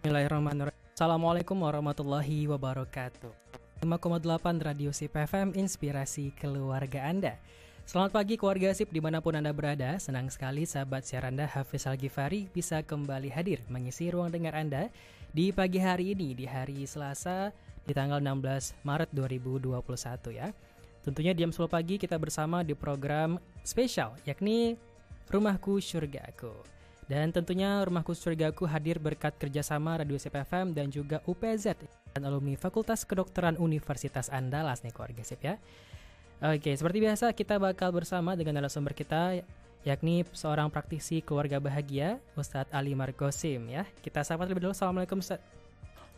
Bismillahirrahmanirrahim. Assalamualaikum warahmatullahi wabarakatuh. 5,8 Radio SIP FM, inspirasi keluarga Anda. Selamat pagi keluarga SIP dimanapun Anda berada. Senang sekali sahabat siar Anda Hafiz Al-Ghifari bisa kembali hadir mengisi ruang dengar Anda di pagi hari ini, di hari Selasa di tanggal 16 Maret 2021 ya. Tentunya di jam 10 pagi kita bersama di program spesial yakni Rumahku Surgaku. Dan tentunya Rumahku Surgaku hadir berkat kerjasama Radio SIP FM dan juga UPZ dan alumni Fakultas Kedokteran Universitas Andalas nih keluarga SIP ya. Oke, seperti biasa kita bakal bersama dengan narasumber kita yakni seorang praktisi keluarga bahagia Ustadz Ali Margosim ya. Kita sapa terlebih dulu. Assalamualaikum Ustadz.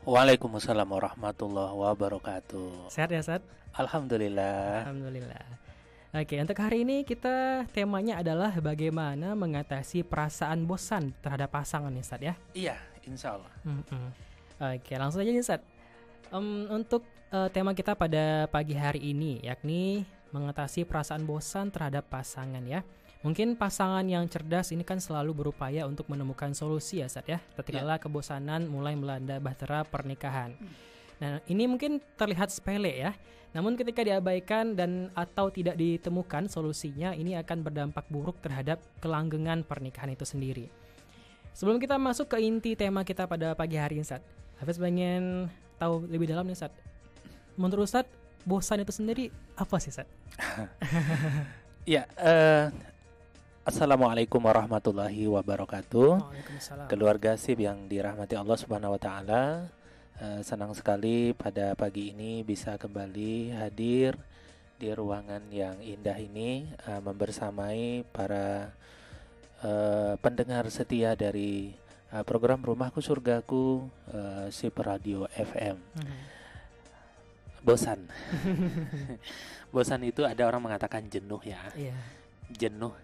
Waalaikumsalam warahmatullahi wabarakatuh. Sehat ya Ustadz? Alhamdulillah. Alhamdulillah. Oke, untuk hari ini kita temanya adalah bagaimana mengatasi perasaan bosan terhadap pasangan nih Ustadz ya. Iya, insya Allah. Oke, langsung aja nih Ustadz. Untuk tema kita pada pagi hari ini yakni mengatasi perasaan bosan terhadap pasangan ya. Mungkin pasangan yang cerdas ini kan selalu berupaya untuk menemukan solusi ya Ustadz ya. Tatkala kebosanan mulai melanda bahtera pernikahan. Nah, ini mungkin terlihat sepele ya. Namun ketika diabaikan dan atau tidak ditemukan solusinya, ini akan berdampak buruk terhadap kelanggengan pernikahan itu sendiri. Sebelum kita masuk ke inti tema kita pada pagi hari ini, Ustadz, Hafiz pengen tahu lebih dalam nih, Ustadz. Menurut Ustadz, bosan itu sendiri apa sih, Ustadz? Ya, Assalamualaikum warahmatullahi wabarakatuh. Waalaikumsalam. Keluarga SIP yang dirahmati Allah Subhanahu wa taala. Senang sekali pada pagi ini bisa kembali hadir di ruangan yang indah ini membersamai para pendengar setia dari program Rumahku Surgaku SIP Radio FM. Bosan. Bosan itu ada orang mengatakan jenuh ya. Iya. Jenuh,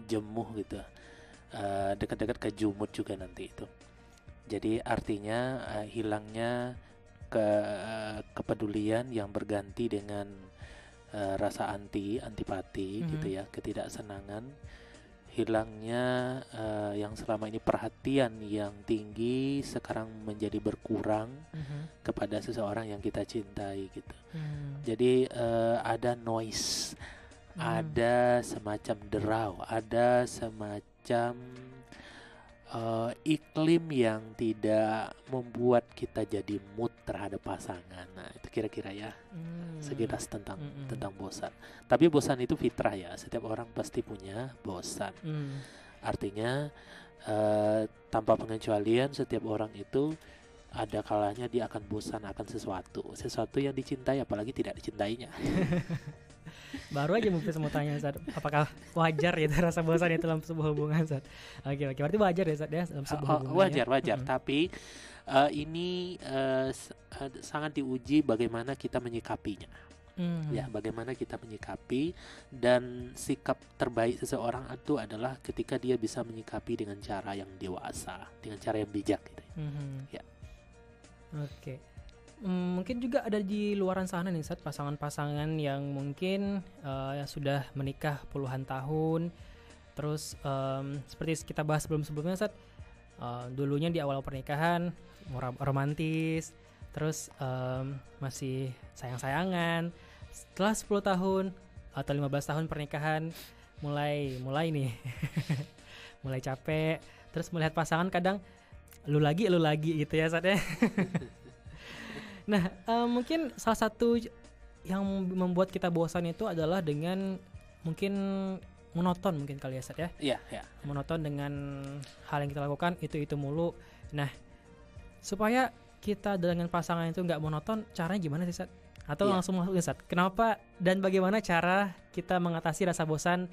jemuh gitu. Dekat-dekat ke jumut juga nanti itu. Jadi artinya hilangnya kepedulian yang berganti dengan rasa antipati gitu ya, ketidaksenangan, hilangnya yang selama ini perhatian yang tinggi sekarang menjadi berkurang kepada seseorang yang kita cintai gitu. Jadi ada noise, ada semacam derau, ada semacam iklim yang tidak membuat kita jadi mood terhadap pasangan. Nah, itu kira-kira ya sekilas tentang bosan. Tapi bosan itu fitrah ya. Setiap orang pasti punya bosan. Artinya tanpa pengecualian setiap orang itu ada kalanya dia akan bosan akan sesuatu yang dicintai apalagi tidak dicintainya. Baru aja mungkin mau tanya Ustadz, apakah wajar ya rasa bosan itu dalam sebuah hubungan Ustadz? Oke, berarti wajar ya Ustadz ya dalam sebuah hubungan. Wajar. Tapi ini sangat diuji bagaimana kita menyikapinya. Ya, bagaimana kita menyikapi, dan sikap terbaik seseorang itu adalah ketika dia bisa menyikapi dengan cara yang dewasa, dengan cara yang bijak gitu. Ya. Oke. Mungkin juga ada di luaran sana nih Ustadz, pasangan-pasangan yang mungkin sudah menikah puluhan tahun. Terus seperti kita bahas sebelumnya Ustadz, dulunya di awal pernikahan romantis, terus masih sayang-sayangan. Setelah 10 tahun atau 15 tahun pernikahan mulai nih mulai capek, terus melihat pasangan kadang lu lagi gitu ya Ustadz ya. Nah, mungkin salah satu yang membuat kita bosan itu adalah dengan mungkin monoton mungkin kali ya Ustadz ya. Iya. Monoton dengan hal yang kita lakukan itu mulu. Nah, supaya kita dengan pasangan itu nggak monoton, caranya gimana sih Ustadz? Atau langsung masuk Ustadz? Kenapa dan bagaimana cara kita mengatasi rasa bosan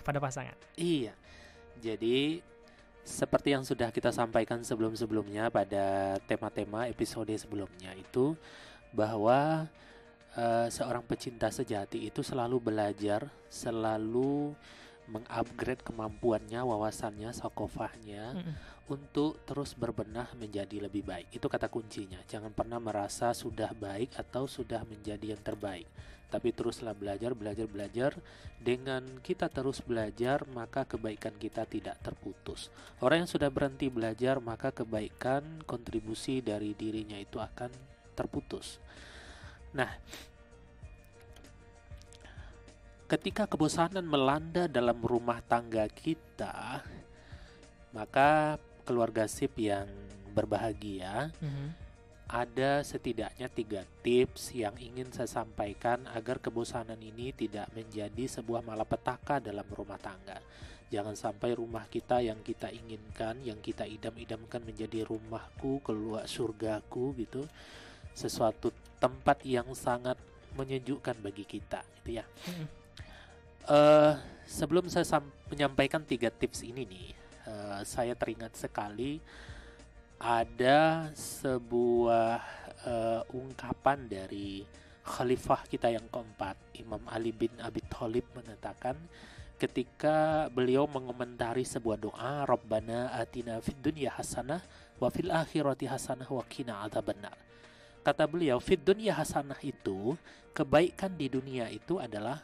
kepada pasangan? Iya. Jadi seperti yang sudah kita sampaikan sebelum-sebelumnya pada tema-tema episode sebelumnya itu, bahwa seorang pecinta sejati itu selalu belajar, selalu mengupgrade kemampuannya, wawasannya, sakofahnya untuk terus berbenah menjadi lebih baik. Itu kata kuncinya. Jangan pernah merasa sudah baik atau sudah menjadi yang terbaik, tapi teruslah belajar, belajar, belajar. Dengan kita terus belajar, maka kebaikan kita tidak terputus. Orang yang sudah berhenti belajar, maka kebaikan, kontribusi dari dirinya itu akan terputus. Nah, ketika kebosanan melanda dalam rumah tangga kita, maka keluarga SIP yang berbahagia, ada setidaknya 3 tips yang ingin saya sampaikan agar kebosanan ini tidak menjadi sebuah malapetaka dalam rumah tangga. Jangan sampai rumah kita yang kita inginkan, yang kita idam-idamkan menjadi rumahku, keluar surgaku gitu, sesuatu tempat yang sangat menyejukkan bagi kita, gitu ya. Sebelum saya menyampaikan 3 tips ini nih, saya teringat sekali ada sebuah ungkapan dari khalifah kita yang keempat, Imam Ali bin Abi Thalib, mengatakan ketika beliau mengomentari sebuah doa, Rabbana atina fid dunya hasanah wa fil akhirati hasanah wa qina adzabannar. Kata beliau, fid dunya hasanah itu, kebaikan di dunia itu adalah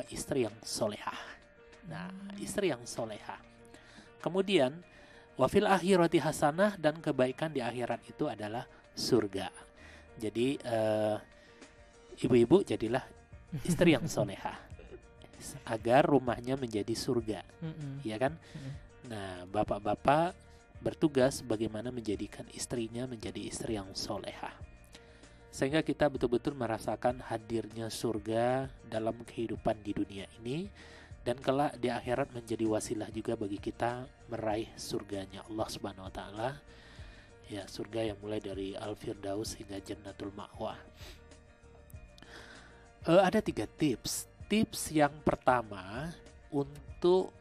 istri yang solehah. Nah, istri yang solehah. Kemudian wafil akhirati hasanah, dan kebaikan di akhirat itu adalah surga. Jadi ibu-ibu jadilah istri yang solehah agar rumahnya menjadi surga, ya kan? Nah, bapak-bapak bertugas bagaimana menjadikan istrinya menjadi istri yang solehah, sehingga kita betul-betul merasakan hadirnya surga dalam kehidupan di dunia ini, dan kelak di akhirat menjadi wasilah juga bagi kita meraih surganya Allah Subhanahu wa taala. Ya, surga yang mulai dari Al-Firdaus hingga Jannatul Ma'wa. Ada 3 tips. Tips yang pertama untuk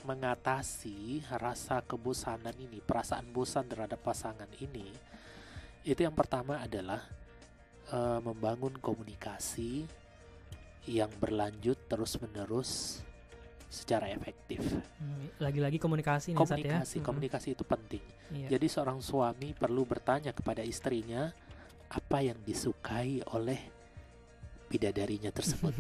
mengatasi rasa kebosanan ini, perasaan bosan terhadap pasangan ini, itu yang pertama adalah membangun komunikasi yang berlanjut terus-menerus secara efektif. Lagi-lagi komunikasi nih, Komunikasi, komunikasi itu penting. Jadi seorang suami perlu bertanya kepada istrinya apa yang disukai oleh bidadarinya tersebut.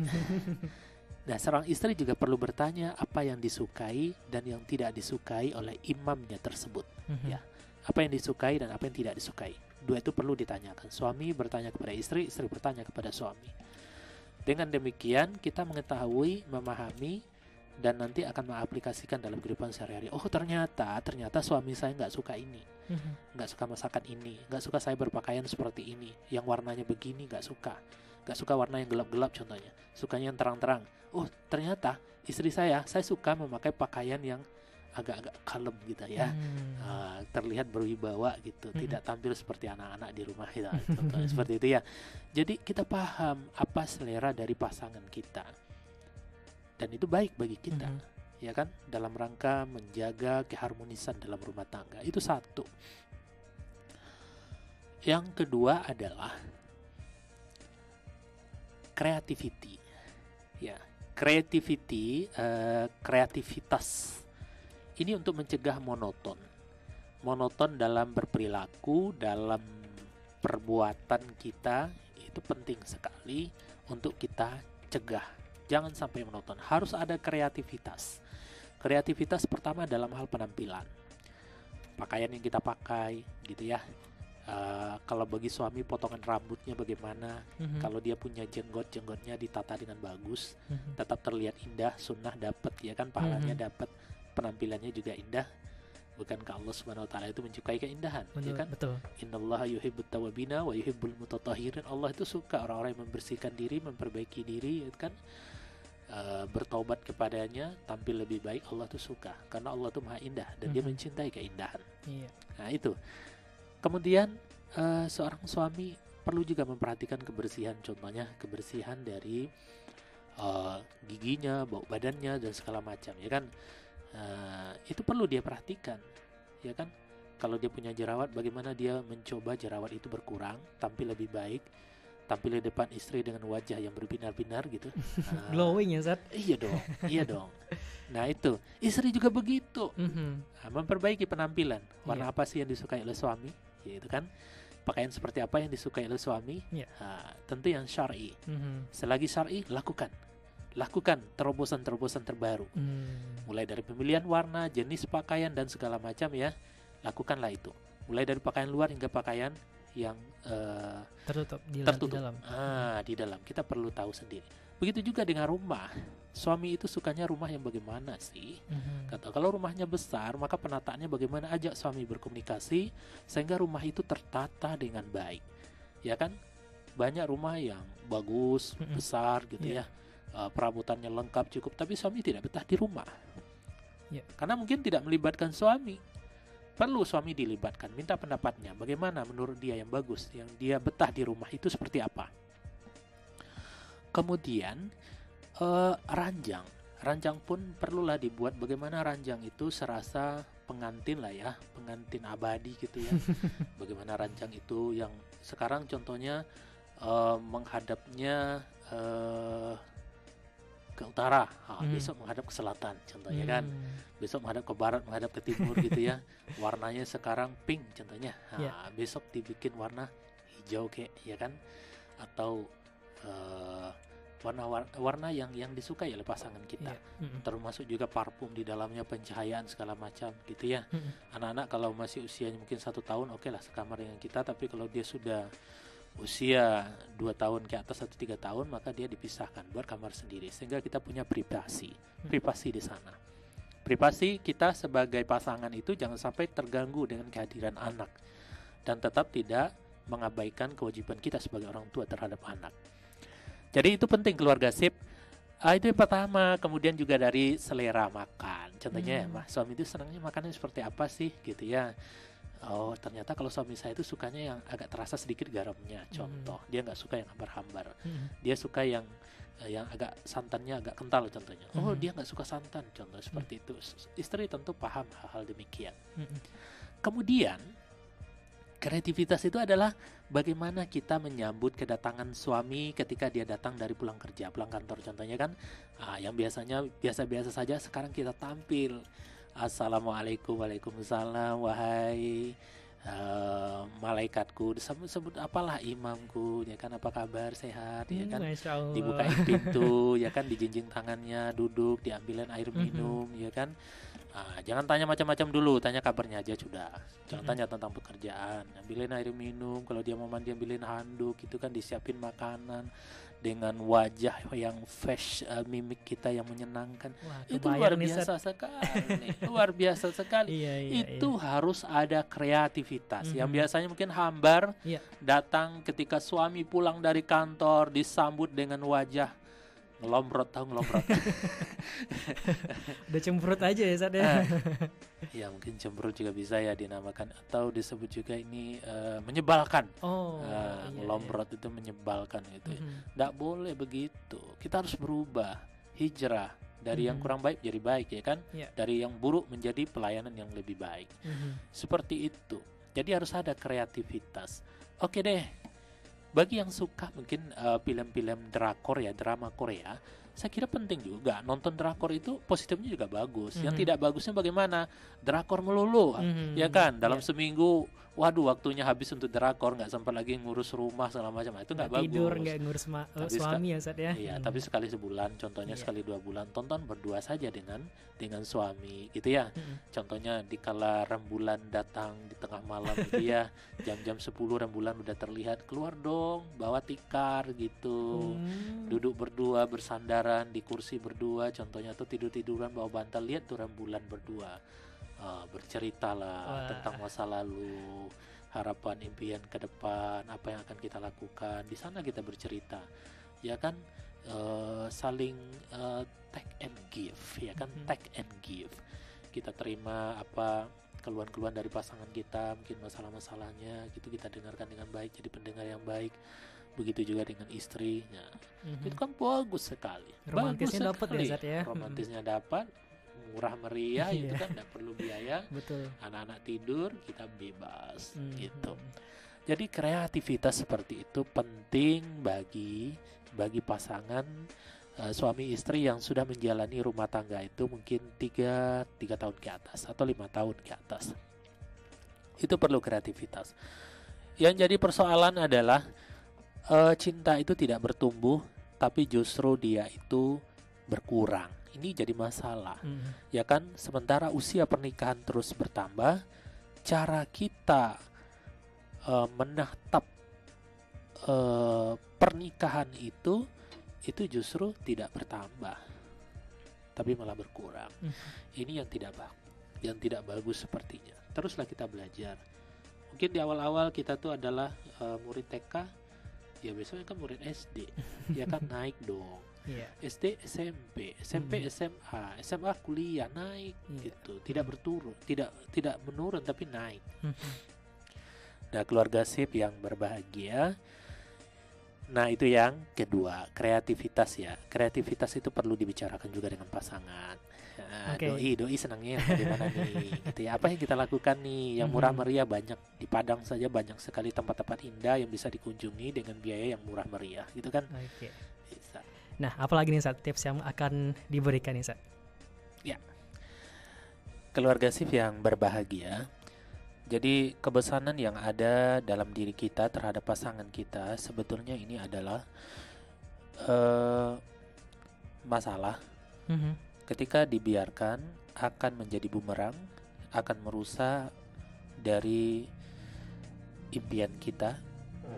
Nah, seorang istri juga perlu bertanya apa yang disukai dan yang tidak disukai oleh imamnya tersebut. Ya, apa yang disukai dan apa yang tidak disukai. Dua itu perlu ditanyakan. Suami bertanya kepada istri, istri bertanya kepada suami. Dengan demikian kita mengetahui, memahami, dan nanti akan mengaplikasikan dalam kehidupan sehari-hari. Oh, ternyata suami saya nggak suka ini, nggak suka masakan ini, nggak suka saya berpakaian seperti ini, yang warnanya begini nggak suka warna yang gelap-gelap contohnya, sukanya yang terang-terang. Oh, ternyata istri saya suka memakai pakaian yang agak-agak kalem gitu ya, terlihat berwibawa gitu, tidak tampil seperti anak-anak di rumah gitu, contohnya seperti itu ya. Jadi kita paham apa selera dari pasangan kita, dan itu baik bagi kita, ya kan, dalam rangka menjaga keharmonisan dalam rumah tangga. Itu satu. Yang kedua adalah creativity, ya, kreativitas. Ini untuk mencegah monoton dalam berperilaku, dalam perbuatan kita. Itu penting sekali untuk kita cegah. Jangan sampai monoton. Harus ada kreativitas. Kreativitas pertama dalam hal penampilan. Pakaian yang kita pakai, gitu ya. Kalau bagi suami, potongan rambutnya bagaimana. Kalau dia punya jenggotnya ditata dengan bagus, tetap terlihat indah, sunnah dapat, ya kan, pahalanya dapat, penampilannya juga indah. Bukankah Allah Subhanahu wa taala itu menyukai keindahan, ya kan? Betul. Innallaha yuhibbut tawwabina wa yuhibbul mutatahhirin. Allah itu suka orang-orang yang membersihkan diri, memperbaiki diri, ya kan? Bertaubat kepadanya, tampil lebih baik. Allah itu suka karena Allah itu maha indah dan dia mencintai keindahan. Nah, itu. Kemudian seorang suami perlu juga memperhatikan kebersihan, contohnya kebersihan dari giginya, bau badannya, dan segala macam, ya kan. Itu perlu dia perhatikan, ya kan. Kalau dia punya jerawat, bagaimana dia mencoba jerawat itu berkurang, tampil lebih baik. tampil di depan istri dengan wajah yang berbinar-binar gitu. Glowing ya, Zat? Iya dong, iya dong. Nah itu, istri juga begitu. Memperbaiki penampilan. Warna apa sih yang disukai oleh suami? Ya itu kan. Pakaian seperti apa yang disukai oleh suami? Tentu yang syar'i. Selagi syar'i, lakukan terobosan-terobosan terbaru. Mulai dari pemilihan warna, jenis pakaian dan segala macam ya. Lakukanlah itu. Mulai dari pakaian luar hingga pakaian yang tertutup. Di dalam. Di dalam. Kita perlu tahu sendiri. Begitu juga dengan rumah. Suami itu sukanya rumah yang bagaimana sih? Kalau rumahnya besar, maka penataannya bagaimana? Ajak suami berkomunikasi sehingga rumah itu tertata dengan baik. Ya kan? Banyak rumah yang bagus, besar gitu ya. Perabotannya lengkap cukup, tapi suami tidak betah di rumah. Karena mungkin tidak melibatkan suami. Perlu suami dilibatkan, minta pendapatnya. Bagaimana menurut dia yang bagus, yang dia betah di rumah itu seperti apa? Kemudian ranjang pun perlulah dibuat. Bagaimana ranjang itu serasa pengantin lah ya, pengantin abadi gitu ya. Bagaimana ranjang itu yang sekarang contohnya menghadapnya ke utara, besok menghadap ke selatan contohnya kan, besok menghadap ke barat, menghadap ke timur gitu ya. Warnanya sekarang pink contohnya, besok dibikin warna hijau kayak ya kan, atau warna yang disukai oleh pasangan kita. Termasuk juga parfum di dalamnya, pencahayaan segala macam gitu ya. Anak-anak kalau masih usianya mungkin 1 tahun, oke lah sekamar dengan kita, tapi kalau dia sudah usia 2 tahun ke atas atau 3 tahun, maka dia dipisahkan buat kamar sendiri sehingga kita punya privasi di sana. Privasi kita sebagai pasangan itu jangan sampai terganggu dengan kehadiran anak, dan tetap tidak mengabaikan kewajiban kita sebagai orang tua terhadap anak. Jadi itu penting keluarga sip. Itu yang pertama. Kemudian juga dari selera makan. Contohnya suami itu senangnya makannya seperti apa sih gitu ya. Oh ternyata kalau suami saya itu sukanya yang agak terasa sedikit garamnya. Contoh, dia nggak suka yang hambar-hambar. Dia suka yang agak santannya agak kental contohnya. Oh dia nggak suka santan, contoh seperti itu. Istri tentu paham hal-hal demikian. Kemudian kreativitas itu adalah bagaimana kita menyambut kedatangan suami ketika dia datang dari pulang kerja, pulang kantor contohnya kan. Yang biasanya biasa-biasa saja, sekarang kita tampil. Assalamualaikum, waalaikumsalam, wahai malaikatku, sebut apalah imamku, ya kan, apa kabar, sehat, ya kan, dibukain pintu, ya kan, dijinjing tangannya, duduk, diambilin air minum, ya kan. Jangan tanya macam-macam dulu, tanya kabarnya aja sudah. Jangan tanya tentang pekerjaan. Ambilin air minum, kalau dia mau mandi ambilin handuk, itu kan, disiapin makanan dengan wajah yang fresh, mimik kita yang menyenangkan. Wah, itu luar biasa sekali. Luar biasa sekali. Itu harus ada kreativitas. Yang biasanya mungkin hambar, datang ketika suami pulang dari kantor disambut dengan wajah ngelombrot, tahu ngelombrot? Udah cemberut aja ya Sat ya. Ya mungkin cemberut juga bisa ya dinamakan, atau disebut juga ini menyebalkan. Ngelombrot itu menyebalkan gitu. Nggak boleh begitu. Kita harus berubah, hijrah dari yang kurang baik jadi baik, ya kan? Dari yang buruk menjadi pelayanan yang lebih baik. Seperti itu. Jadi harus ada kreativitas. Oke deh. Bagi yang suka mungkin film-film drakor ya, drama Korea, saya kira penting juga. Nonton drakor itu positifnya juga bagus. Yang tidak bagusnya bagaimana? Drakor melulu, ya kan? Dalam seminggu, waduh waktunya habis untuk drakor, nggak sempat lagi ngurus rumah segala macam. Itu nggak bagus. Tidur, nggak ngurus suami ya Sat ya. Iya, tapi sekali sebulan, contohnya sekali 2 bulan, tonton berdua saja dengan suami, gitu ya. Contohnya dikala rembulan datang di tengah malam, gitu ya, jam-jam 10 rembulan udah terlihat, keluar dong, bawa tikar gitu, duduk berdua bersandaran di kursi berdua, contohnya tuh tidur-tiduran bawa bantal, lihat tuh rembulan berdua, berceritalah tentang masa lalu, harapan impian ke depan, apa yang akan kita lakukan. Di sana kita bercerita, ya kan, saling take and give, ya kan, take and give. Kita terima apa keluhan-keluhan dari pasangan kita, mungkin masalah-masalahnya gitu, kita dengarkan dengan baik, jadi pendengar yang baik. Begitu juga dengan istrinya. Itu kan bagus sekali. Romantisnya dapat ya Zat ya. Romantisnya dapat, murah meriah, itu kan, tidak perlu biaya. Betul. Anak-anak tidur, kita bebas gitu. Jadi kreativitas seperti itu penting bagi pasangan suami istri yang sudah menjalani rumah tangga itu mungkin tiga tahun ke atas atau 5 tahun ke atas. Itu perlu kreativitas. Yang jadi persoalan adalah cinta itu tidak bertumbuh, tapi justru dia itu berkurang. Ini jadi masalah, ya kan? Sementara usia pernikahan terus bertambah, cara kita menatap pernikahan itu justru tidak bertambah, tapi malah berkurang. Ini yang tidak bagus sepertinya. Teruslah kita belajar. Mungkin di awal-awal kita tuh adalah murid TK, ya besoknya kan murid SD, ya kan naik dong. SD, SMP, SMA, SMA kuliah naik gitu, tidak berturun, tidak menurun tapi naik. Nah, keluarga sip yang berbahagia. Nah, itu yang kedua, kreativitas ya. Kreativitas itu perlu dibicarakan juga dengan pasangan. Doi senangnya bagaimana nih gitu ya. Apa yang kita lakukan nih yang murah meriah? Banyak di Padang saja banyak sekali tempat-tempat indah yang bisa dikunjungi dengan biaya yang murah meriah gitu kan. Bisa. Nah, apalagi nih Sat, tips yang akan diberikan nih Sat? Ya, keluarga sip yang berbahagia. Jadi kebesanan yang ada dalam diri kita terhadap pasangan kita sebetulnya ini adalah masalah. Ketika dibiarkan akan menjadi bumerang, akan merusak dari impian kita,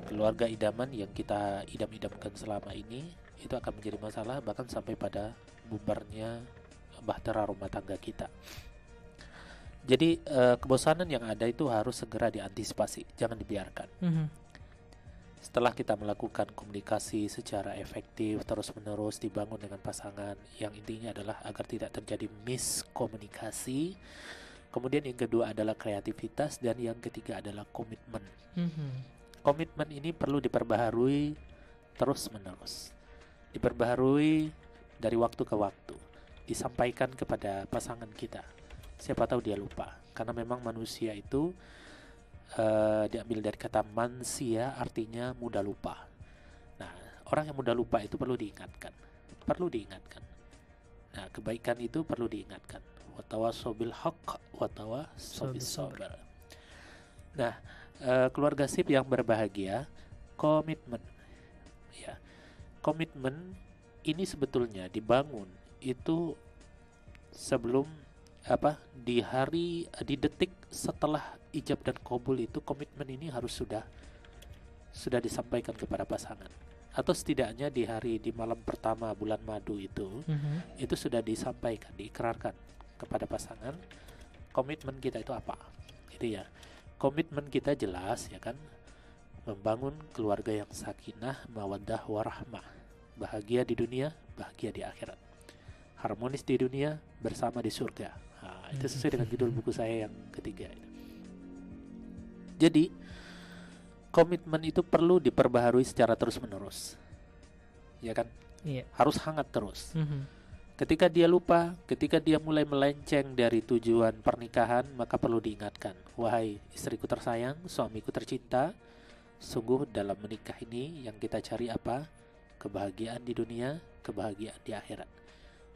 keluarga idaman yang kita idam-idamkan selama ini. Itu akan menjadi masalah bahkan sampai pada bubarnya bahtera rumah tangga kita. Jadi kebosanan yang ada itu harus segera diantisipasi, jangan dibiarkan. Setelah kita melakukan komunikasi secara efektif terus-menerus dibangun dengan pasangan, yang intinya adalah agar tidak terjadi miskomunikasi. Kemudian yang kedua adalah kreativitas, dan yang ketiga adalah komitmen. Komitmen ini perlu diperbaharui terus-menerus. Diperbaharui dari waktu ke waktu, disampaikan kepada pasangan kita. Siapa tahu dia lupa, karena memang manusia itu diambil dari kata mansia, artinya mudah lupa. Nah, orang yang mudah lupa itu perlu diingatkan. Nah, kebaikan itu perlu diingatkan. Watawassaw bil haqq watawassaw bis sabr. Nah, keluarga sip yang berbahagia, komitmen. Ya. Komitmen ini sebetulnya dibangun itu sebelum di detik setelah ijab dan qabul itu, komitmen ini harus sudah disampaikan kepada pasangan, atau setidaknya di malam pertama bulan madu itu sudah disampaikan, diikrarkan kepada pasangan. Komitmen kita itu apa? Gitu ya. Komitmen kita jelas ya kan, membangun keluarga yang sakinah, mawaddah, warahmah, bahagia di dunia, bahagia di akhirat, harmonis di dunia, bersama di surga. Nah, itu sesuai dengan judul buku saya yang ketiga. Jadi komitmen itu perlu diperbaharui secara terus-menerus, ya kan? Harus hangat terus. Ketika dia lupa, ketika dia mulai melenceng dari tujuan pernikahan, maka perlu diingatkan, wahai istriku tersayang, suamiku tercinta, sungguh dalam menikah ini yang kita cari apa? Kebahagiaan di dunia, kebahagiaan di akhirat.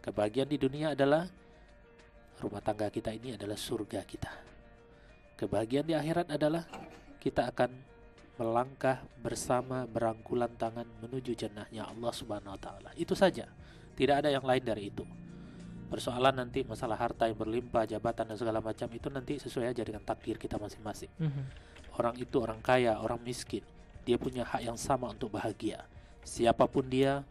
Kebahagiaan di dunia adalah rumah tangga kita ini adalah surga kita. Kebahagiaan di akhirat adalah kita akan melangkah bersama, berangkulan tangan menuju jannahnya Allah Subhanahu wa taala. Itu saja. Tidak ada yang lain dari itu. Persoalan nanti masalah harta yang berlimpah, jabatan dan segala macam itu nanti sesuai aja dengan takdir kita masing-masing. Orang itu orang kaya, orang miskin, dia punya hak yang sama untuk bahagia. Siapapun dia,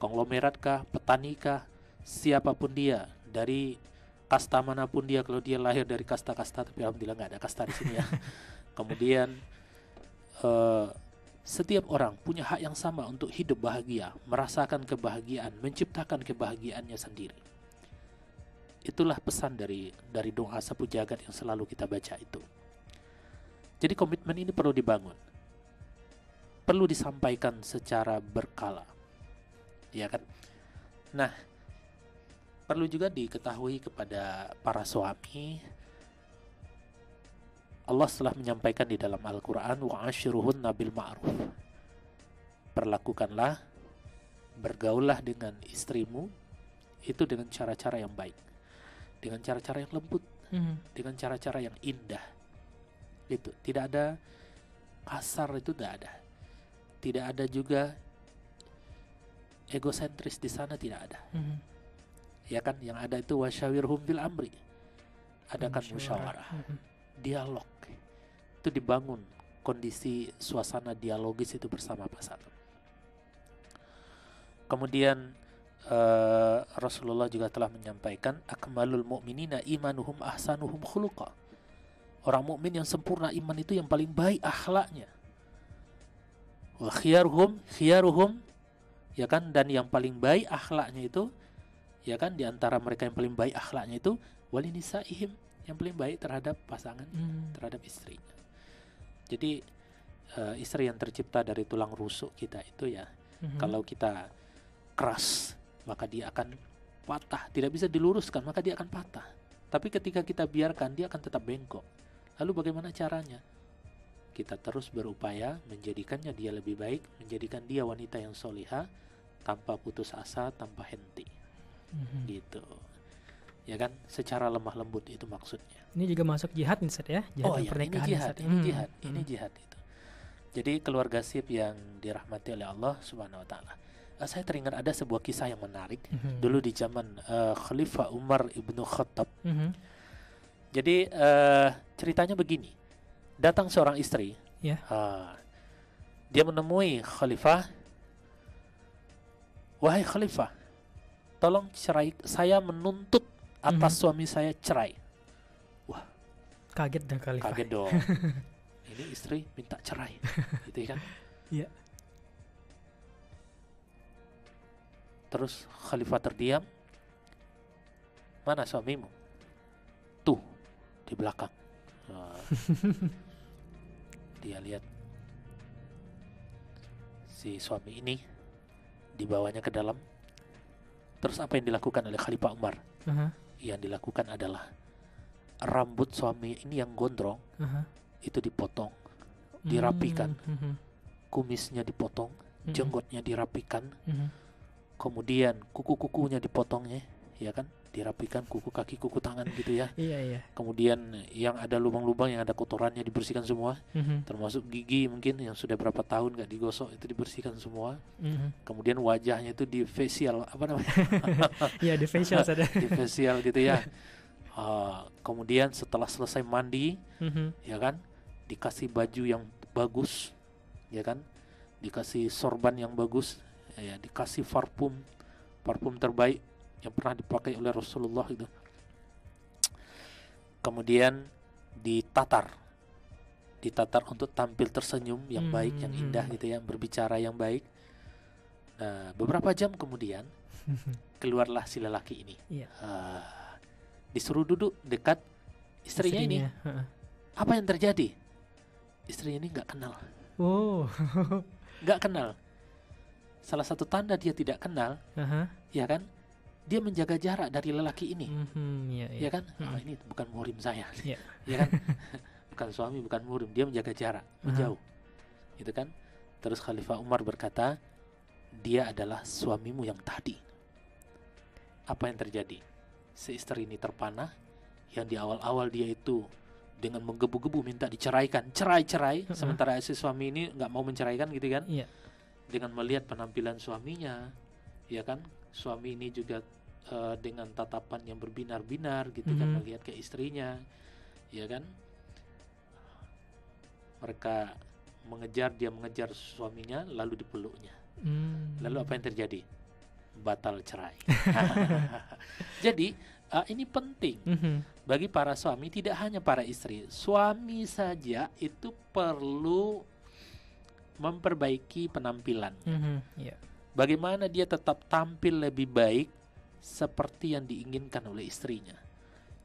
konglomerat kah, petani kah, siapapun dia, dari kasta manapun dia, kalau dia lahir dari kasta-kasta, tapi alhamdulillah nggak ada kasta di sini ya. Kemudian setiap orang punya hak yang sama untuk hidup bahagia, merasakan kebahagiaan, menciptakan kebahagiaannya sendiri. Itulah pesan dari doa sapu jagat yang selalu kita baca itu. Jadi komitmen ini perlu dibangun, perlu disampaikan secara berkala, ya kan? Nah, perlu juga diketahui kepada para suami, Allah telah menyampaikan di dalam Al-Quran, wa ashiruhunna bil ma'ruf, perlakukanlah, bergaullah dengan istrimu itu dengan cara-cara yang baik, dengan cara-cara yang lembut, dengan cara-cara yang indah. Itu tidak ada kasar, itu tidak ada juga egosentris di sana, tidak ada. Ya kan, yang ada itu wasyawirhum bil amri, adakan musyawarah, dialog. Itu dibangun kondisi suasana dialogis itu bersama pasangan. Kemudian Rasulullah juga telah menyampaikan, akmalul mu'minina imanuhum ahsanuhum khuluqa. Orang mukmin yang sempurna iman itu yang paling baik akhlaknya. Wa khiyaruhum, ya kan, dan yang paling baik akhlaknya itu, ya kan, di antara mereka yang paling baik akhlaknya itu walinisaihim, yang paling baik terhadap pasangan, terhadap istrinya. Jadi istri yang tercipta dari tulang rusuk kita itu ya, kalau kita keras maka dia akan patah, tidak bisa diluruskan maka dia akan patah. Tapi ketika kita biarkan, dia akan tetap bengkok. Lalu bagaimana caranya? Kita terus berupaya menjadikannya dia lebih baik, menjadikan dia wanita yang solihah, tanpa putus asa, tanpa henti. Gitu. Ya kan, secara lemah lembut itu maksudnya. Ini juga masuk jihad nih, Ustaz, ya? Jihad ini jihad itu. Jadi keluarga sip yang dirahmati oleh Allah Subhanahu wa taala. Saya teringat ada sebuah kisah yang menarik dulu di zaman Khalifah Umar ibnu Khattab. Jadi ceritanya begini, datang seorang istri, dia menemui Khalifah, wahai Khalifah, tolong cerai, saya menuntut atas suami saya cerai. Wah, kaget dah Khalifah. Kaget dong. Ini istri minta cerai, gitu kan? Iya. Terus Khalifah terdiam. Mana suamimu? Tuh, di belakang. Dia lihat si suami ini, dibawanya ke dalam. Terus apa yang dilakukan oleh Khalifah Umar? Yang dilakukan adalah rambut suami ini yang gondrong itu dipotong, dirapikan, kumisnya dipotong, jenggotnya dirapikan, kemudian kuku-kukunya dipotongnya, ya kan, dirapikan, kuku kaki, kuku tangan gitu ya. Iya. Kemudian yang ada lubang-lubang, yang ada kotorannya dibersihkan semua, termasuk gigi mungkin yang sudah berapa tahun gak digosok itu dibersihkan semua. Kemudian wajahnya itu di facial, apa namanya? Iya, di facial saja. Di facial gitu ya. Kemudian setelah selesai mandi, ya kan, dikasih baju yang bagus, ya kan, dikasih sorban yang bagus, ya, dikasih parfum terbaik yang pernah dipakai oleh Rasulullah itu. Kemudian ditatar untuk tampil tersenyum yang baik, yang indah gitu ya, berbicara yang baik. Nah, beberapa jam kemudian keluarlah si lelaki ini. Disuruh duduk dekat istrinya ini. Apa yang terjadi? Istrinya ini nggak kenal. Nggak kenal. Salah satu tanda dia tidak kenal, ya kan? Dia menjaga jarak dari lelaki ini, ya kan? Ini bukan muhrim saya, ya kan? Bukan suami, bukan muhrim. Dia menjaga jarak, menjauh, gitu kan? Terus Khalifah Umar berkata, dia adalah suamimu yang tadi. Apa yang terjadi? Si istri ini terpanah, yang di awal-awal dia itu dengan menggebu-gebu minta diceraikan, cerai, sementara si suami ini nggak mau menceraikan, gitu kan? Dengan melihat penampilan suaminya, ya kan, suami ini juga dengan tatapan yang berbinar-binar gitu kan, melihat ke istrinya, ya kan, mereka dia mengejar suaminya lalu dipeluknya. Lalu apa yang terjadi? Batal cerai. Jadi ini penting bagi para suami, tidak hanya para istri, suami saja itu perlu memperbaiki penampilan. Bagaimana dia tetap tampil lebih baik seperti yang diinginkan oleh istrinya.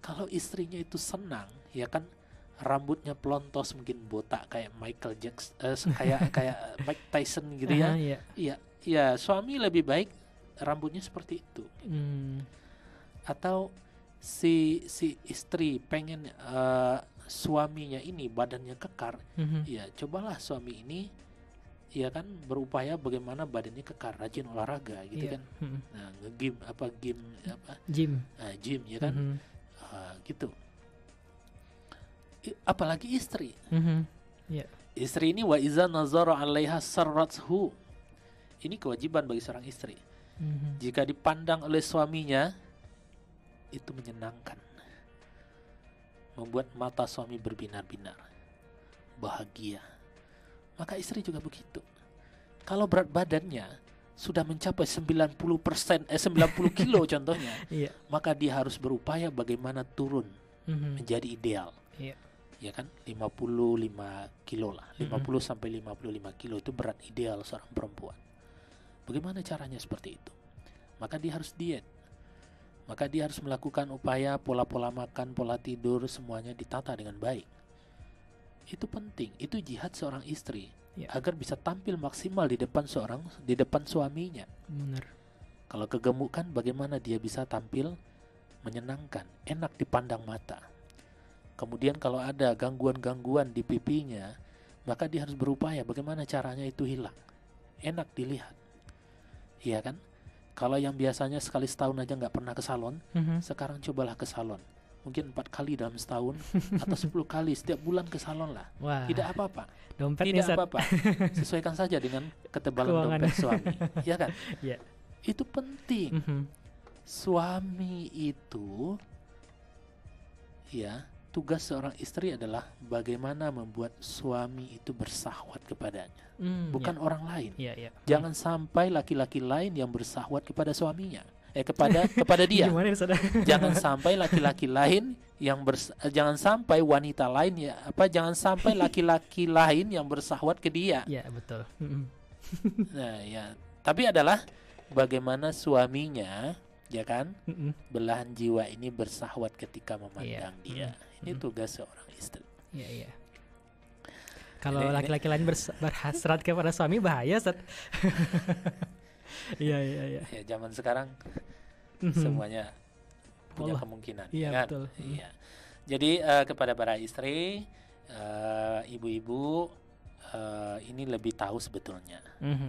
Kalau istrinya itu senang, ya kan, rambutnya pelontos, mungkin botak kayak Michael Jackson, kayak Mike Tyson gitu ya. Iya, suami lebih baik rambutnya seperti itu. Atau si istri pengen suaminya ini badannya kekar, ya cobalah suami ini ya kan berupaya bagaimana badannya kekar, rajin olahraga gitu kan. Nah, nge-gym gym ya kan. Gitu. Apalagi istri. Istri ini wa iza nazara 'alaiha sarrathu. Ini kewajiban bagi seorang istri. Jika dipandang oleh suaminya itu menyenangkan, membuat mata suami berbinar-binar, bahagia. Maka istri juga begitu. Kalau berat badannya sudah mencapai 90% 90 kilo contohnya, maka dia harus berupaya bagaimana turun menjadi ideal. Ya kan, 55 kilo lah, 50 sampai 55 kilo itu berat ideal seorang perempuan. Bagaimana caranya seperti itu? Maka dia harus diet. Maka dia harus melakukan upaya pola-pola makan, pola tidur, semuanya ditata dengan baik. Itu penting, itu jihad seorang istri agar bisa tampil maksimal di depan suaminya. Benar. Kalau kegemukan, bagaimana dia bisa tampil menyenangkan, enak dipandang mata. Kemudian kalau ada gangguan-gangguan di pipinya, maka dia harus berupaya bagaimana caranya itu hilang, enak dilihat. Iya kan? Kalau yang biasanya sekali setahun aja nggak pernah ke salon, sekarang cobalah ke salon. Mungkin 4 kali dalam setahun atau 10 kali setiap bulan ke salon lah. Wah, tidak apa-apa. Dompetnya tidak apa-apa. Sesuaikan saja dengan ketebalan dompet suami. Ya kan? Itu penting. Suami itu ya, tugas seorang istri adalah bagaimana membuat suami itu bersahwat kepadanya, bukan orang lain. Jangan sampai laki-laki lain yang bersahwat kepada suaminya, kepada dia. Jangan sampai laki-laki lain yang jangan sampai wanita lain jangan sampai laki-laki lain yang bersahwat ke dia. Ya, betul. Nah, ya, tapi adalah bagaimana suaminya, ya kan, belahan jiwa ini bersahwat ketika memandang dia. Ini tugas seorang istri. Kalau laki-laki lain berhasrat kepada suami, bahaya, Ustaz. Ya, zaman sekarang semuanya punya kemungkinan. Kan? Betul. Jadi kepada para istri, ibu-ibu, ini lebih tahu sebetulnya,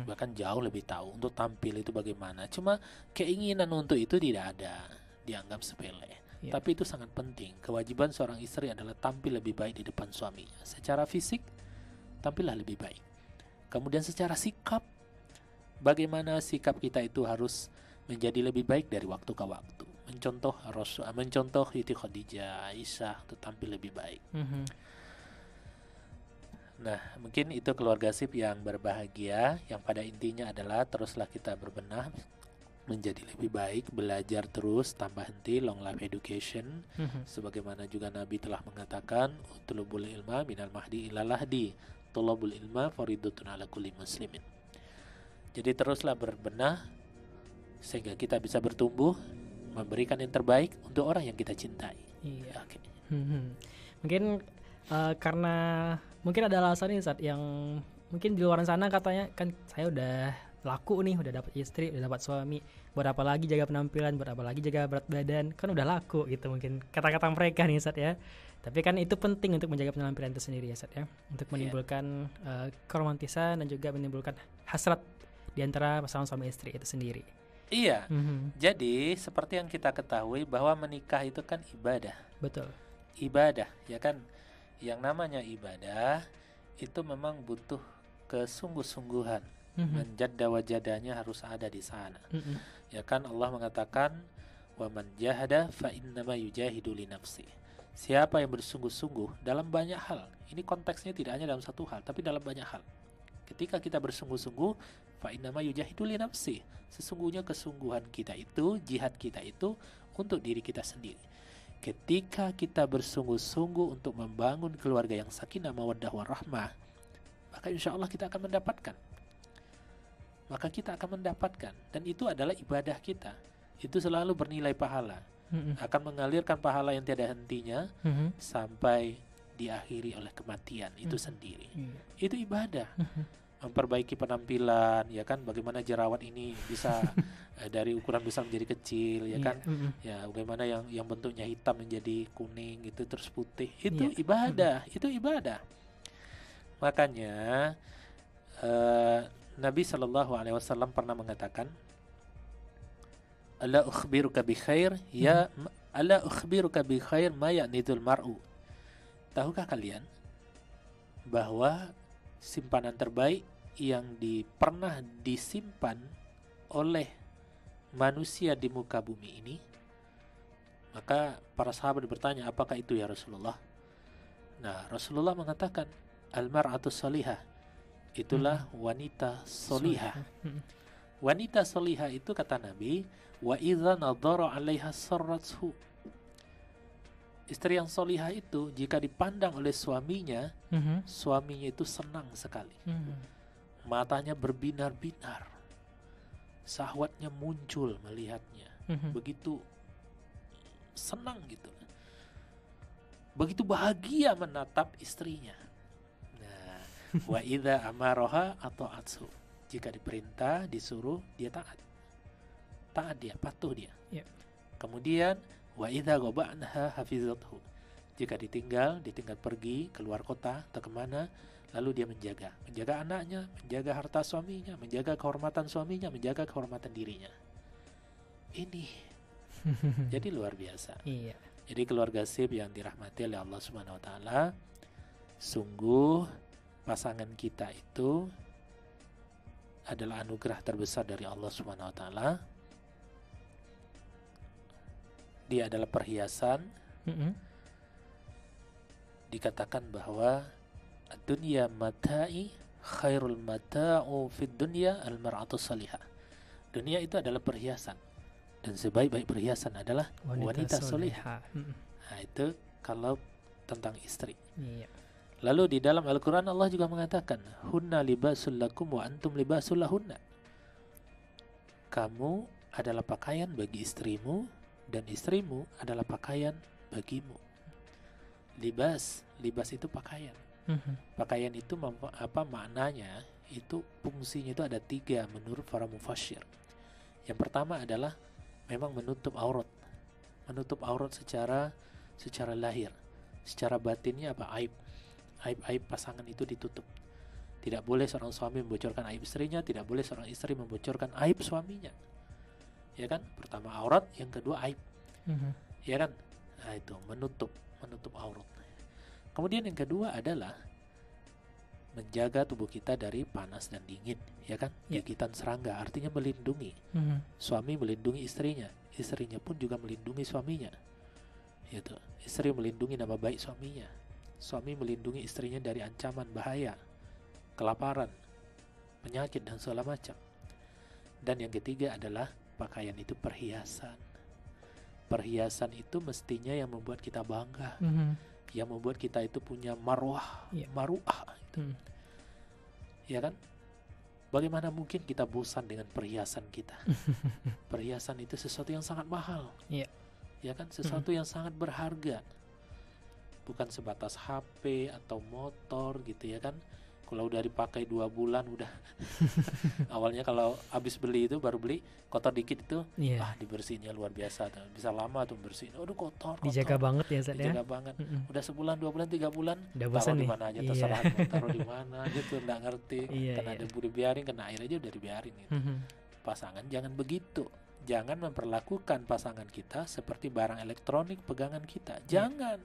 bahkan jauh lebih tahu untuk tampil itu bagaimana. Cuma keinginan untuk itu tidak ada, dianggap sepele. Tapi itu sangat penting. Kewajiban seorang istri adalah tampil lebih baik di depan suaminya. Secara fisik, tampillah lebih baik. Kemudian secara sikap, bagaimana sikap kita itu harus menjadi lebih baik dari waktu ke waktu. Mencontoh Siti Khadijah, Aisyah, itu tampil lebih baik. Nah, mungkin itu keluarga sip yang berbahagia, yang pada intinya adalah teruslah kita berbenah menjadi lebih baik, belajar terus, tambah henti, long life education. Sebagaimana juga Nabi telah mengatakan, utlubul ilma minal mahdi ilal lahdi, tulubul ilma faridatun ala kulli muslimin. Jadi teruslah berbenah sehingga kita bisa bertumbuh, memberikan yang terbaik untuk orang yang kita cintai. Mungkin karena mungkin ada alasan nih saat yang mungkin di luar sana katanya kan saya udah laku nih, udah dapat istri, udah dapat suami, buat apa lagi jaga penampilan, buat apa lagi jaga berat badan, kan udah laku gitu, mungkin kata-kata mereka nih Ustaz ya. Tapi kan itu penting untuk menjaga penampilan itu sendiri ya Ustaz ya, untuk menimbulkan keromantisan dan juga menimbulkan hasrat di antara pasangan suami istri itu sendiri. Iya. Jadi seperti yang kita ketahui bahwa menikah itu kan ibadah. Betul. Ibadah, ya kan? Yang namanya ibadah itu memang butuh kesungguh-sungguhan. Menjadda wajadanya harus ada di sana. Ya kan, Allah mengatakan wa man jahada fa innama yujahidu li nafsi. Siapa yang bersungguh-sungguh dalam banyak hal. Ini konteksnya tidak hanya dalam satu hal, tapi dalam banyak hal. Ketika kita bersungguh-sungguh, fa innama yujahidu li nafsi. Sesungguhnya kesungguhan kita itu, jihad kita itu untuk diri kita sendiri. Ketika kita bersungguh-sungguh untuk membangun keluarga yang sakinah mawaddah warahmah, maka insya Allah kita akan mendapatkan. Dan itu adalah ibadah kita. Itu selalu bernilai pahala. Akan mengalirkan pahala yang tiada hentinya sampai diakhiri oleh kematian itu sendiri. Itu ibadah. memperbaiki penampilan, ya kan, bagaimana jerawat ini bisa dari ukuran besar menjadi kecil, ya kan, ya bagaimana yang bentuknya hitam menjadi kuning gitu terus putih, itu ibadah, itu ibadah. Makanya Nabi SAW pernah mengatakan, ala ukhbiruka bi khair ya ala ukhbiruka bi khair ma ya'nidul mar'u. Tahukah kalian bahwa simpanan terbaik yang pernah disimpan oleh manusia di muka bumi ini? Maka para sahabat bertanya, apakah itu ya Rasulullah? Nah, Rasulullah mengatakan, al-mar'atu salihah, itulah wanita solihah. Wanita solihah itu, kata Nabi, wa idza nadhara 'alaiha sarrathu. Istri yang solihah itu jika dipandang oleh suaminya, suaminya itu senang sekali. Matanya berbinar-binar, syahwatnya muncul melihatnya, begitu senang gitu, begitu bahagia menatap istrinya. Nah, wa idza amaroha ata'athu, jika diperintah, disuruh, dia taat dia, patuh dia. Kemudian wa idza ghaba'naha hafizathu, jika ditinggal pergi keluar kota atau kemana, lalu dia menjaga anaknya, menjaga harta suaminya, menjaga kehormatan suaminya, menjaga kehormatan dirinya. Ini jadi luar biasa. Jadi keluarga sip yang dirahmati oleh Allah Subhanahu wa taala, sungguh pasangan kita itu adalah anugerah terbesar dari Allah Subhanahu wa taala. Dia adalah perhiasan. Dikatakan bahwa dunia mata'i khairul mata'u fid dunya al-mar'atu salihah. Dunia itu adalah perhiasan, dan sebaik-baik perhiasan adalah wanita salihah. Nah, itu kalau tentang istri. Lalu di dalam Al-Quran Allah juga mengatakan, hunna libasul lakum wa antum libasul lahunna. Kamu adalah pakaian bagi istrimu, dan istrimu adalah pakaian bagimu. Libas itu pakaian. Pakaian itu apa maknanya? Itu fungsinya itu ada 3 menurut para mufassir. Yang pertama adalah memang menutup aurat secara lahir. Secara batinnya apa? Aib pasangan itu ditutup. Tidak boleh seorang suami membocorkan aib istrinya, tidak boleh seorang istri membocorkan aib suaminya. Ya kan? Pertama aurat, yang kedua aib. Ya kan? Nah, itu menutup aurat. Kemudian yang kedua adalah menjaga tubuh kita dari panas dan dingin, ya kan? Gigitan serangga, artinya melindungi. Suami melindungi istrinya, istrinya pun juga melindungi suaminya. Gitu. Istri melindungi nama baik suaminya, suami melindungi istrinya dari ancaman bahaya, kelaparan, penyakit dan segala macam. Dan yang ketiga adalah pakaian itu perhiasan. Perhiasan itu mestinya yang membuat kita bangga, yang membuat kita itu punya maruah gitu. Ya kan? Bagaimana mungkin kita bosan dengan perhiasan kita? Perhiasan itu sesuatu yang sangat mahal. Ya kan? Sesuatu yang sangat berharga. Bukan sebatas HP atau motor gitu, ya kan? Kalau udah dipakai 2 bulan udah awalnya kalau habis beli itu, baru beli kotor dikit itu, dibersihinnya luar biasa tuh. Bisa lama tuh bersihin. Aduh kotor. Dijaga banget ya Zat ya. Dijaga banget. Udah sebulan, 2 bulan, 3 bulan, taruh di mana aja terserah mau taruh di mana gitu, enggak ngerti. Kena debu dibiarin, kena air aja udah dibiarin gitu. Pasangan jangan begitu. Jangan memperlakukan pasangan kita seperti barang elektronik pegangan kita. Jangan.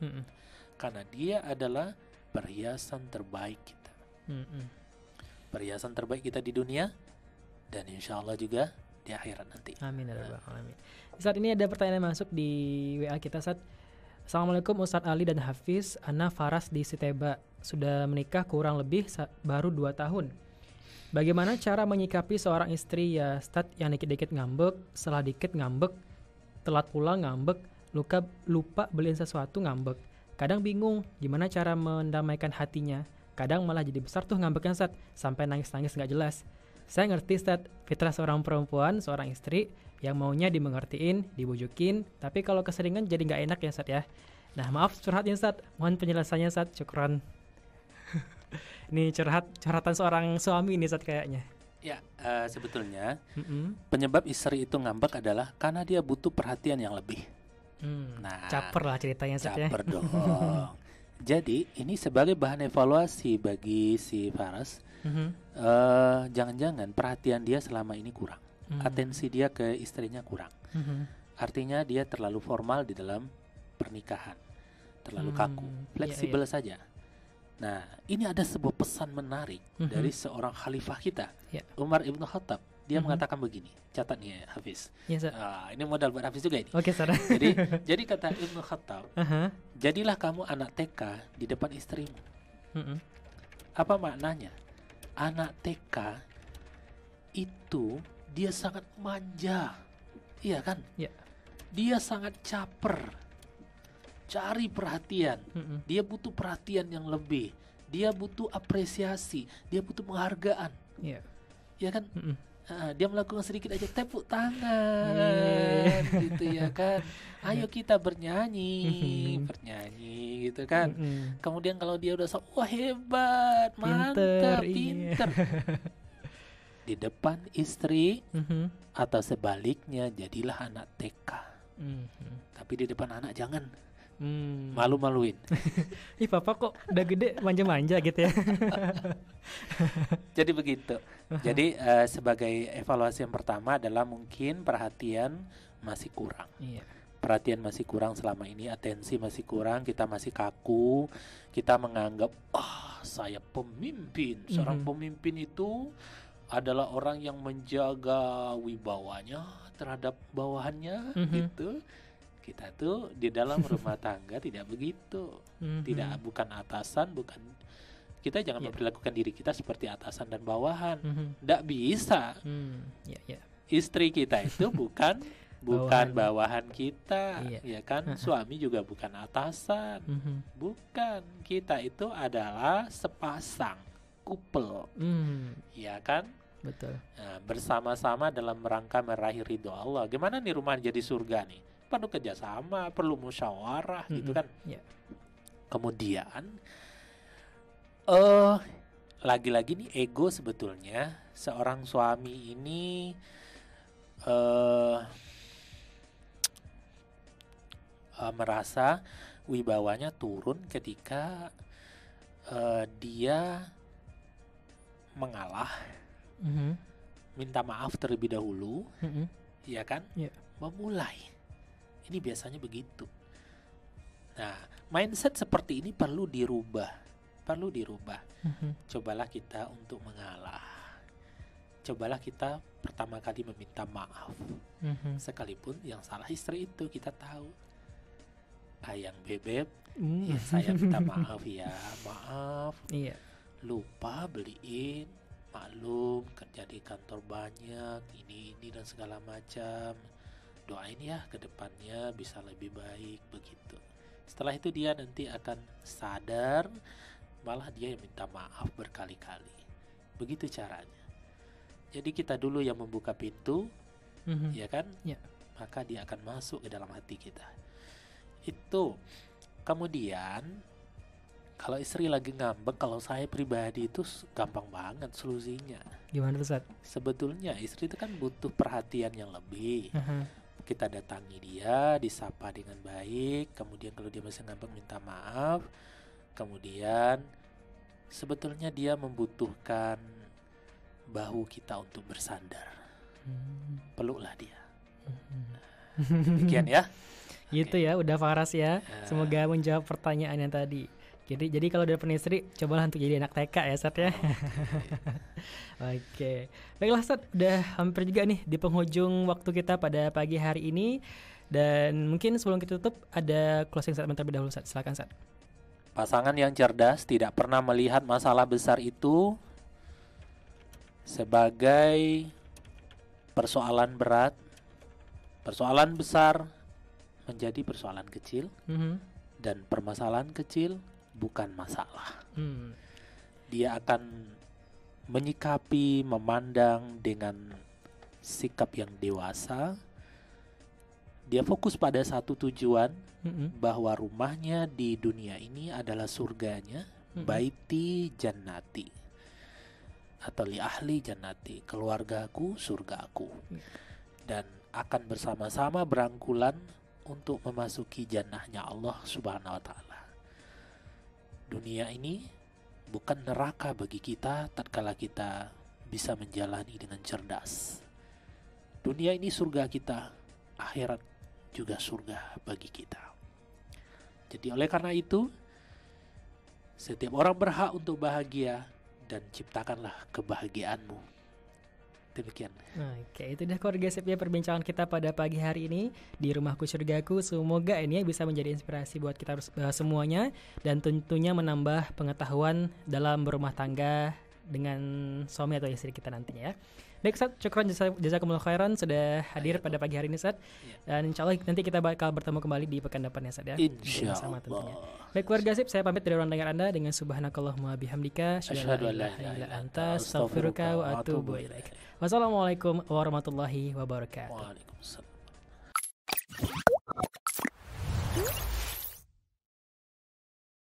Karena dia adalah perhiasan terbaik kita. Perhiasan terbaik kita di dunia, dan insya Allah juga di akhirat nanti. Amin ya rabbal alamin. Saat ini ada pertanyaan masuk di WA kita, Saat. Assalamualaikum Ustadz Ali dan Hafiz. Ana Faras di Siteba, sudah menikah kurang lebih baru 2 tahun. Bagaimana cara menyikapi seorang istri ya Ustadz yang dikit-dikit ngambek, setelah dikit ngambek, telat pulang ngambek, lupa beliin sesuatu ngambek. Kadang bingung gimana cara mendamaikan hatinya. Kadang malah jadi besar tuh ngambeknya Ustadz, sampai nangis-nangis gak jelas. Saya ngerti Ustadz, fitrah seorang perempuan, seorang istri yang maunya dimengertiin, dibujukin, tapi kalau keseringan jadi gak enak ya Ustadz ya. Nah maaf curhatnya Ustadz, mohon penjelasannya Ustadz, syukron. Ini curhatan seorang suami ini Ustaz kayaknya. Ya, sebetulnya penyebab istri itu ngambek adalah karena dia butuh perhatian yang lebih. Nah, caper lah ceritanya Ustaz ya. Caper dong. Jadi ini sebagai bahan evaluasi bagi si Faras. Jangan-jangan perhatian dia selama ini kurang, atensi dia ke istrinya kurang. Artinya dia terlalu formal di dalam pernikahan, terlalu kaku, fleksibel saja. Nah, ini ada sebuah pesan menarik dari seorang khalifah kita, Umar ibn Khattab. Dia mengatakan begini, catat nih Hafiz. Ini modal buat Hafiz juga ini. Oke, Sarah. Jadi kata Ibn Khattab, jadilah kamu anak TK di depan istrimu. Apa maknanya? Anak TK itu dia sangat manja, iya kan? Dia sangat caper, cari perhatian. Dia butuh perhatian yang lebih. Dia butuh apresiasi. Dia butuh penghargaan. Ya kan? Dia melakukan sedikit aja tepuk tangan, gitu ya kan? Ayo kita bernyanyi gitu kan? Kemudian kalau dia udah wah hebat, mantap, pinter. Di depan istri atau sebaliknya jadilah anak TK. Tapi di depan anak jangan. Malu-maluin. Ih papa kok udah gede manja-manja gitu ya. Jadi begitu. Jadi sebagai evaluasi yang pertama adalah mungkin perhatian masih kurang. Perhatian masih kurang selama ini, atensi masih kurang, kita masih kaku. Kita menganggap saya pemimpin. Seorang pemimpin itu adalah orang yang menjaga wibawanya terhadap bawahannya gitu. Kita tuh di dalam rumah tangga tidak begitu. Bukan atasan, kita jangan memperlakukan diri kita seperti atasan dan bawahan. Tidak bisa. Istri kita itu bukan bawahan kita, ya kan? Suami juga bukan atasan. Bukan. Kita itu adalah sepasang couple. Ya kan? Betul. Nah, bersama-sama dalam rangka meraih ridho Allah. Gimana nih rumah jadi surga nih? Perlu kerjasama, perlu musyawarah gitu kan. Kemudian lagi-lagi nih ego sebetulnya. Seorang suami ini merasa wibawanya turun ketika dia mengalah, minta maaf terlebih dahulu, ya kan? Memulai. Ini biasanya begitu. Nah, mindset seperti ini perlu dirubah. Cobalah kita untuk mengalah. Cobalah kita pertama kali meminta maaf. Sekalipun yang salah istri itu kita tahu. Ayang bebek, ya saya minta maaf ya, maaf. Lupa beliin, maklum kerja di kantor banyak, ini dan segala macam. Doain ya ke depannya bisa lebih baik begitu. Setelah itu dia nanti akan sadar, malah dia yang minta maaf berkali-kali. Begitu caranya. Jadi kita dulu yang membuka pintu, ya kan? Maka dia akan masuk ke dalam hati kita. Itu. Kemudian kalau istri lagi ngambek, kalau saya pribadi itu gampang banget solusinya. Gimana tuh Ustaz? Sebetulnya istri itu kan butuh perhatian yang lebih. Kita datangi dia, disapa dengan baik. Kemudian kalau dia masih ngambek minta maaf. Kemudian sebetulnya dia membutuhkan bahu kita untuk bersandar. Peluklah dia. Demikian ya. Gitu ya, udah Faras ya. Semoga menjawab pertanyaan yang tadi. Jadi kalau udah punya istri, cobalah untuk jadi anak TK ya Ustaz ya. Oke. Baiklah Ustaz, udah hampir juga nih di penghujung waktu kita pada pagi hari ini. Dan mungkin sebelum kita tutup, ada closing statement terlebih dahulu Ustaz. Silakan Ustaz. Pasangan yang cerdas tidak pernah melihat masalah besar itu sebagai persoalan berat. Persoalan besar menjadi persoalan kecil. Dan permasalahan kecil bukan masalah. Dia akan menyikapi, memandang dengan sikap yang dewasa. Dia fokus pada satu tujuan, bahwa rumahnya di dunia ini adalah surganya, baiti jannati, atau li ahli jannati, keluargaku surgaku, dan akan bersama-sama berangkulan untuk memasuki jannahnya Allah Subhanahu wa taala. Dunia ini bukan neraka bagi kita tatkala kita bisa menjalani dengan cerdas. Dunia ini surga kita, akhirat juga surga bagi kita. Jadi oleh karena itu, setiap orang berhak untuk bahagia, dan ciptakanlah kebahagiaanmu. Demikian. Oke, itu dah keluarga sip ya perbincangan kita pada pagi hari ini di Rumahku Surgaku. Semoga ini bisa menjadi inspirasi buat kita semuanya, dan tentunya menambah pengetahuan dalam berumah tangga dengan suami atau istri kita nantinya ya. Baik Ustaz, syukran jazakumullah khairan sudah hadir pada pagi hari ini Ustaz. Dan insyaallah nanti kita bakal bertemu kembali di pekan depan ya Ustaz ya. Insyaallah. Baik keluarga sip, saya pamit dari ruang dengar Anda dengan subhanakallahumma bihamdika asyhadu an la ilaha illa anta astaghfiruka wa atubu ilaik. Wassalamualaikum warahmatullahi wabarakatuh. Waalaikumsalam.